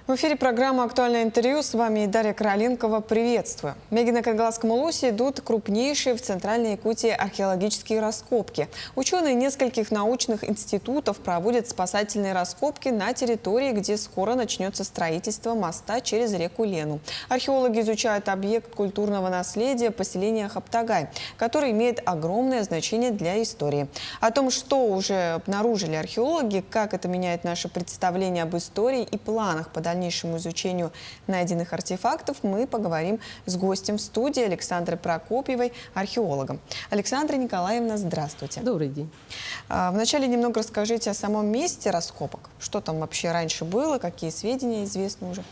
В эфире программа «Актуальное интервью». С вами Дарья Короленкова. Приветствую. В Мегино-Каргалском улусе идут крупнейшие в Центральной Якутии археологические раскопки. Ученые нескольких научных институтов проводят спасательные раскопки на территории, где скоро начнется строительство моста через реку Лену. Археологи изучают объект культурного наследия поселения Хаптагай, который имеет огромное значение для истории. О том, что уже обнаружили археологи, как это меняет наше представление об истории и планах по дальнейшему изучению найденных артефактов, мы поговорим с гостем в студии Александрой Прокопьевой, археологом. Александра Николаевна, здравствуйте. Добрый день. Вначале немного расскажите о самом месте раскопок. Что там вообще раньше было, какие сведения известны уже?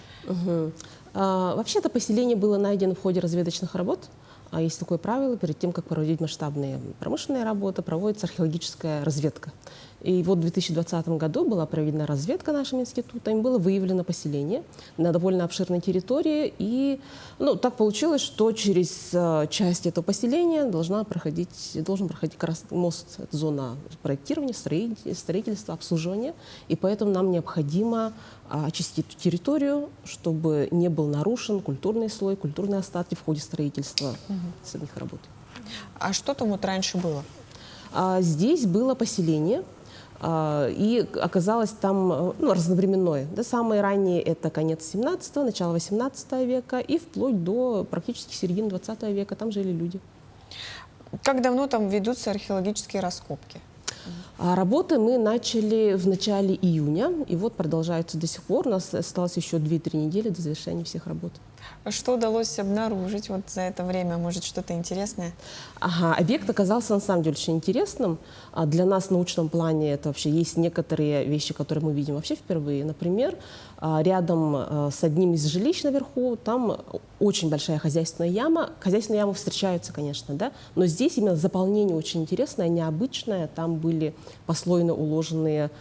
Вообще это поселение было найдено в ходе разведочных работ. Есть такое правило: перед тем, как проводить масштабные промышленные работы, проводится археологическая разведка. И вот в 2020 году была проведена разведка нашим институтом, было выявлено поселение на довольно обширной территории. И так получилось, что через часть этого поселения должен проходить как раз мост, это зона проектирования, строительства, обслуживания. И поэтому нам необходимо очистить эту территорию, чтобы не был нарушен культурный слой, культурные остатки в ходе строительства самих работ. А что там вот раньше было? Здесь было поселение, и оказалось там разновременное. Да, самые ранние — это конец 17-го, начало 18 века, и вплоть до практически середины 20 века там жили люди. Как давно там ведутся археологические раскопки? Работы мы начали в начале июня, и вот продолжаются до сих пор. У нас осталось еще 2-3 недели до завершения всех работ. Что удалось обнаружить вот за это время? Может, что-то интересное? Объект оказался на самом деле очень интересным. Для нас в научном плане это вообще есть некоторые вещи, которые мы видим вообще впервые. Например, рядом с одним из жилищ наверху там очень большая хозяйственная яма. Хозяйственные ямы встречаются, конечно, да, но здесь именно заполнение очень интересное, необычное. Там были послойно уложенные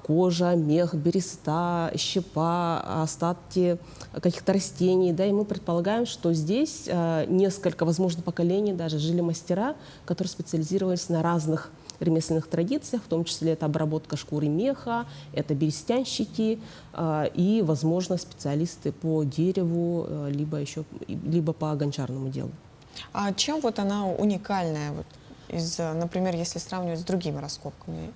кожа, мех, береста, щепа, остатки каких-то растений. Да, и мы предполагаем, что здесь несколько, возможно, поколений даже жили мастера, которые специализировались на разных ремесленных традициях, в том числе это обработка шкуры меха, это берестянщики и, возможно, специалисты по дереву, либо по гончарному делу. А чем вот она уникальная, например, если сравнивать с другими раскопками?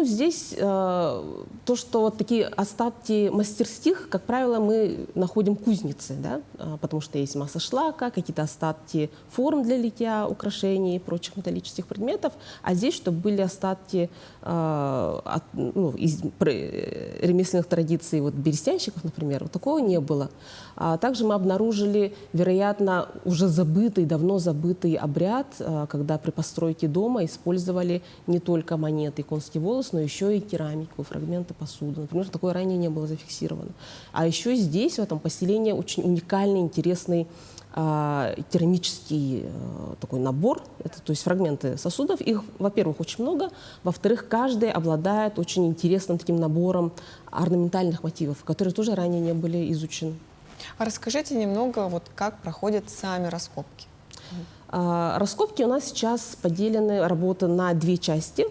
Здесь то, что вот такие остатки мастерских, как правило, мы находим кузницы, да? Потому что есть масса шлака, какие-то остатки форм для литья, украшений и прочих металлических предметов. А здесь, чтобы были остатки из ремесленных традиций берестянщиков, например, вот такого не было. Также мы обнаружили, вероятно, уже давно забытый обряд, когда при постройке дома использовали не только монеты и конский волос, но еще и керамику, фрагменты посуды. Например, такое ранее не было зафиксировано. А еще здесь, в этом поселении, очень уникальный, интересный керамический такой набор, то есть фрагменты сосудов. Их, во-первых, очень много, во-вторых, каждый обладает очень интересным таким набором орнаментальных мотивов, которые тоже ранее не были изучены. А расскажите немного, как проходят сами раскопки. Раскопки у нас сейчас поделены, работы на 2 части.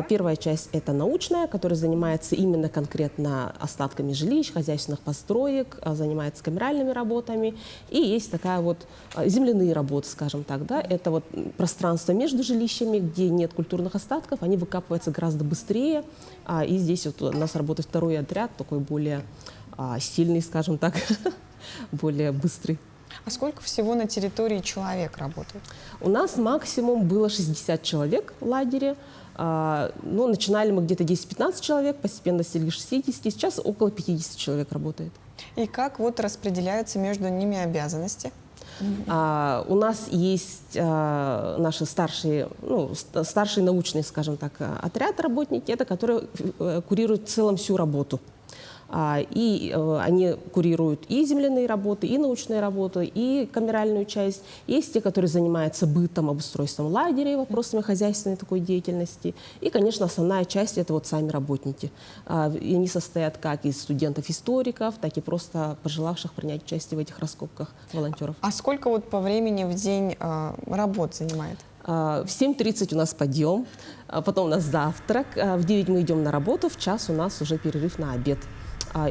Первая часть — это научная, которая занимается именно конкретно остатками жилищ, хозяйственных построек, занимается камеральными работами. И есть такая земляные работы, скажем так. Да? Это пространство между жилищами, где нет культурных остатков, они выкапываются гораздо быстрее. И здесь у нас работает второй отряд, такой более сильный, скажем так, более быстрый. А сколько всего на территории человек работает? У нас максимум было 60 человек в лагере. Начинали мы где-то 10-15 человек, постепенно достигли 60, сейчас около 50 человек работает. И как распределяются между ними обязанности? У нас есть наши старшие научные, скажем так, отряд работники, которые курируют в целом всю работу. И они курируют и земляные работы, и научные работы, и камеральную часть. Есть те, которые занимаются бытом, обустройством лагерей, вопросами хозяйственной такой деятельности. И, конечно, основная часть — это сами работники. И они состоят как из студентов-историков, так и просто пожелавших принять участие в этих раскопках волонтеров. А сколько по времени в день работ занимает? В 7:30 у нас подъем, потом у нас завтрак, в 9 мы идем на работу, в час у нас уже перерыв на обед.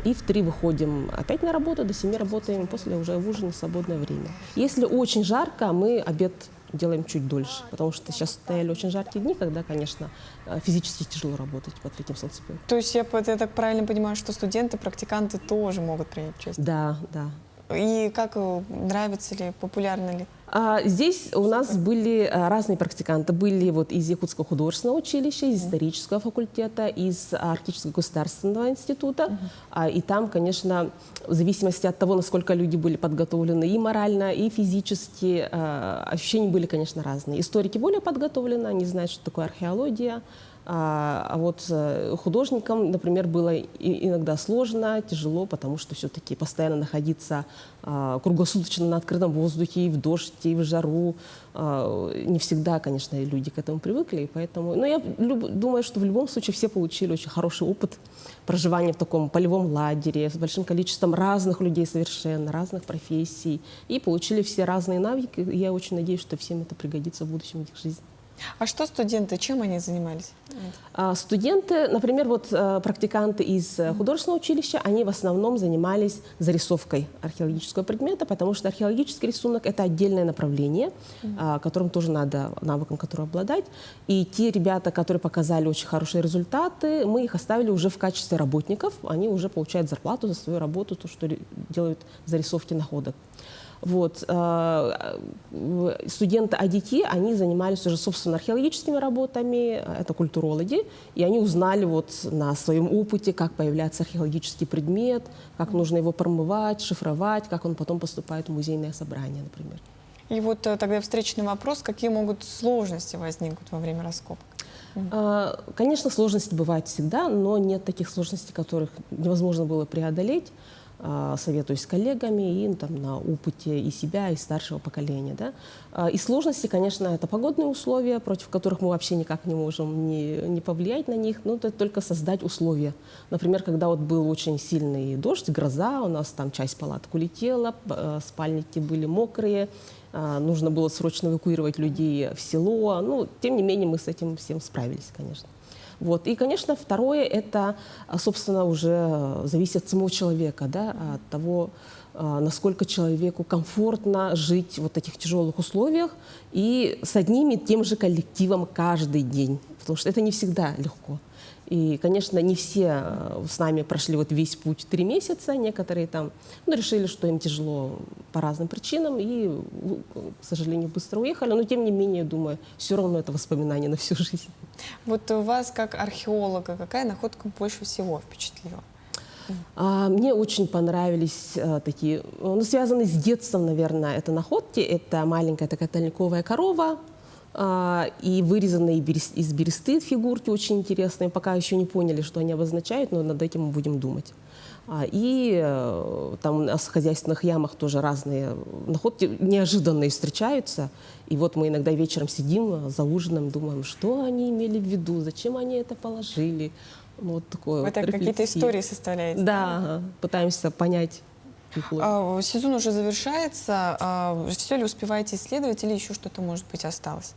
И в 3 выходим опять на работу, до 7 работаем, после уже в ужин свободное время. Если очень жарко, мы обед делаем чуть дольше, потому что сейчас стояли очень жаркие дни, когда, конечно, физически тяжело работать под таким солнцепёком. То есть я так правильно понимаю, что студенты, практиканты тоже могут принять участие? Да, да. И как, нравится ли, популярно ли? Здесь у нас были разные практиканты. Были вот из Якутского художественного училища, из исторического факультета, из Арктического государственного института. И там, конечно, в зависимости от того, насколько люди были подготовлены и морально, и физически, ощущения были, конечно, разные. Историки более подготовлены, они знают, что такое археология. А вот художникам, например, было иногда сложно, тяжело, потому что все-таки постоянно находиться круглосуточно на открытом воздухе, и в дождь, и в жару. Не всегда, конечно, люди к этому привыкли, и поэтому... Но я думаю, что в любом случае все получили очень хороший опыт проживания в таком полевом лагере с большим количеством разных людей совершенно, разных профессий, и получили все разные навыки. И я очень надеюсь, что всем это пригодится в будущем в их жизни. А что студенты, чем они занимались? Студенты, например, вот практиканты из художественного училища, они в основном занимались зарисовкой археологического предмета, потому что археологический рисунок — это отдельное направление, которым тоже надо, навыкам которого обладать. И те ребята, которые показали очень хорошие результаты, мы их оставили уже в качестве работников, они уже получают зарплату за свою работу, то, что делают зарисовки находок. Вот. Студенты АДТ, они занимались уже, собственно, археологическими работами, это культурологи, и они узнали вот на своем опыте, как появляется археологический предмет, как нужно его промывать, шифровать, как он потом поступает в музейное собрание, например. И вот тогда встречный вопрос, какие могут сложности возникнуть во время раскопок? Конечно, сложности бывают всегда, но нет таких сложностей, которых невозможно было преодолеть. Советуюсь с коллегами и там, на опыте и себя, и старшего поколения. Да? И сложности, конечно, это погодные условия, против которых мы вообще никак не можем не повлиять на них, но это только создать условия. Например, когда вот был очень сильный дождь, гроза, у нас там часть палаток улетела, спальники были мокрые, нужно было срочно эвакуировать людей в село. Ну, тем не менее, мы с этим всем справились, конечно. Вот. И, конечно, второе, это, собственно, уже зависит от самого человека, да, от того, насколько человеку комфортно жить в вот таких тяжелых условиях и с одним и тем же коллективом каждый день, потому что это не всегда легко. И, конечно, не все с нами прошли вот весь путь 3 месяца, некоторые там решили, что им тяжело по разным причинам и, к сожалению, быстро уехали, но тем не менее, думаю, все равно это воспоминание на всю жизнь. Вот у вас, как археолога, какая находка больше всего впечатлила? Мне очень понравились такие, связанные с детством, наверное, это находки. Это маленькая такая тальниковая корова, и вырезанные из бересты фигурки очень интересные. Пока еще не поняли, что они обозначают, но над этим мы будем думать. И там у нас в хозяйственных ямах тоже разные находки неожиданные встречаются. И вот мы иногда вечером сидим за ужином, думаем, что они имели в виду, зачем они это положили. Вот такое. Вы так какие-то истории составляете? Да, пытаемся понять. Сезон уже завершается. Все ли успеваете исследовать или еще что-то, может быть, осталось?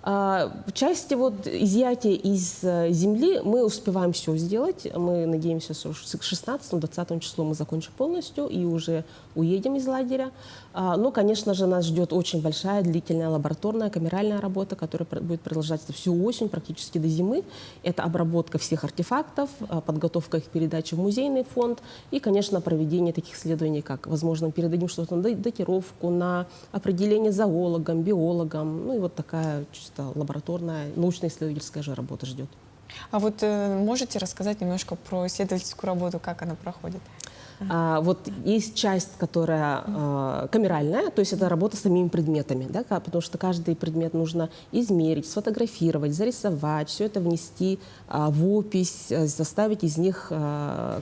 В части вот изъятия из земли мы успеваем все сделать. Мы надеемся, что к 16-20 числу мы закончим полностью и уже уедем из лагеря. Но, конечно же, нас ждет очень большая, длительная лабораторная, камеральная работа, которая будет продолжаться всю осень, практически до зимы. Это обработка всех артефактов, подготовка их передачи в музейный фонд и, конечно, проведение таких исследований, как, возможно, передадим что-то на датировку, на определение зоологам, биологам. Ну и вот такая чисто лабораторная, научно-исследовательская же работа ждет. А вот можете рассказать немножко про исследовательскую работу, как она проходит? Вот есть часть, которая камеральная, то есть это работа с самими предметами, да, потому что каждый предмет нужно измерить, сфотографировать, зарисовать, все это внести в опись, составить из них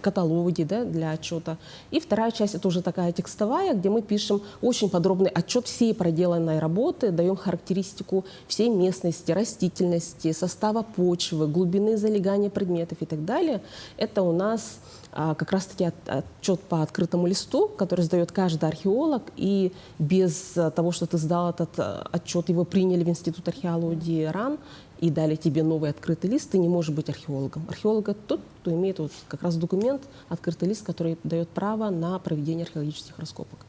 каталоги, да, для отчета. И вторая часть — это уже такая текстовая, где мы пишем очень подробный отчет всей проделанной работы, даем характеристику всей местности, растительности, состава почвы, глубины залегания предметов и так далее. Это у нас как раз-таки отчет по открытому листу, который сдает каждый археолог, и без того, что ты сдал этот отчет, его приняли в Институт археологии РАН и дали тебе новый открытый лист, ты не можешь быть археологом. Археолог — это тот, кто имеет вот как раз документ, открытый лист, который дает право на проведение археологических раскопок.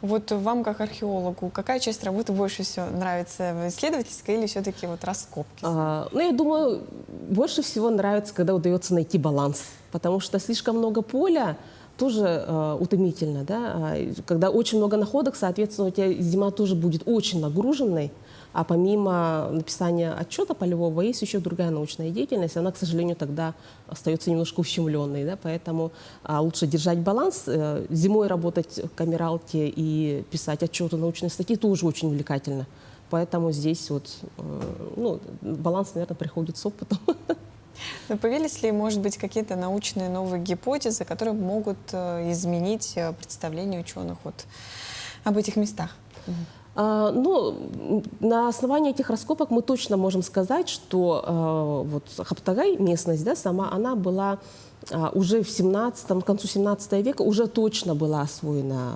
Вот вам, как археологу, какая часть работы больше всего нравится, исследовательская или все-таки вот раскопки? Ну, я думаю, больше всего нравится, когда удается найти баланс, потому что слишком много поля тоже утомительно, да? Когда очень много находок, соответственно, у тебя зима тоже будет очень нагруженной, а помимо написания отчета полевого есть еще другая научная деятельность, она, к сожалению, тогда остается немножко ущемленной, да? Поэтому лучше держать баланс. Зимой работать в камералке и писать отчеты, научные статьи тоже очень увлекательно. Поэтому здесь вот, ну, баланс, наверное, приходит с опытом. Но появились ли, может быть, какие-то научные новые гипотезы, которые могут изменить представление ученых вот об этих местах? Ну, на основании этих раскопок мы точно можем сказать, что вот Хаптагай, местность, да, сама, она была уже к концу 17 века уже точно была освоена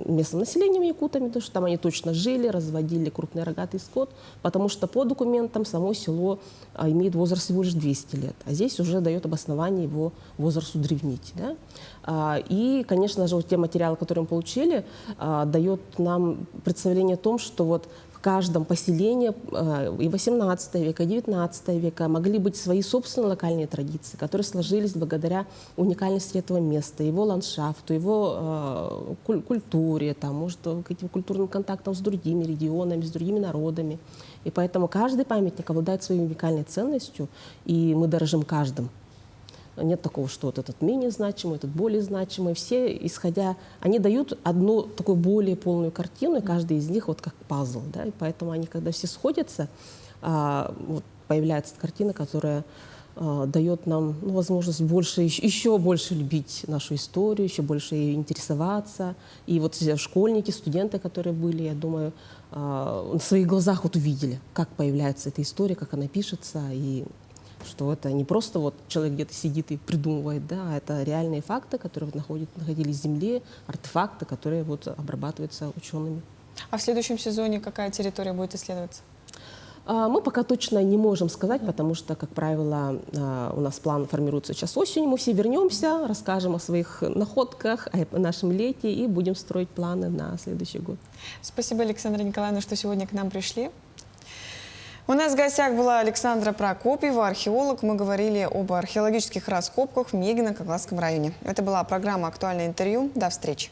местным населением якутами, потому что там они точно жили, разводили крупный рогатый скот, потому что по документам само село имеет возраст всего лишь 200 лет, а здесь уже дает обоснование его возрасту древнить. Да? И, конечно же, вот те материалы, которые мы получили, дает нам представление о том, что вот в каждом поселении и 18 века, и 19 века могли быть свои собственные локальные традиции, которые сложились благодаря уникальности этого места, его ландшафту, его культуре, там, может, каким-то культурным контактам с другими регионами, с другими народами. И поэтому каждый памятник обладает своей уникальной ценностью, и мы дорожим каждым. Нет такого, что вот этот менее значимый, этот более значимый. Все, исходя, они дают одну такую более полную картину, и каждый из них вот как пазл. Да? И поэтому они, когда все сходятся, вот появляется картина, которая дает нам возможность еще больше любить нашу историю, еще больше ее интересоваться. И вот школьники, студенты, которые были, я думаю, на своих глазах вот увидели, как появляется эта история, как она пишется, и что это не просто вот человек где-то сидит и придумывает, да, а это реальные факты, которые находились в земле, артефакты, которые вот обрабатываются учеными. А в следующем сезоне какая территория будет исследоваться? Мы пока точно не можем сказать, потому что, как правило, у нас план формируется сейчас осенью. Мы все вернемся, расскажем о своих находках, о нашем лете и будем строить планы на следующий год. Спасибо, Александра Николаевна, что сегодня к нам пришли. У нас в гостях была Александра Прокопьева, археолог. Мы говорили об археологических раскопках в Мегино-Когласском районе. Это была программа «Актуальное интервью». До встречи.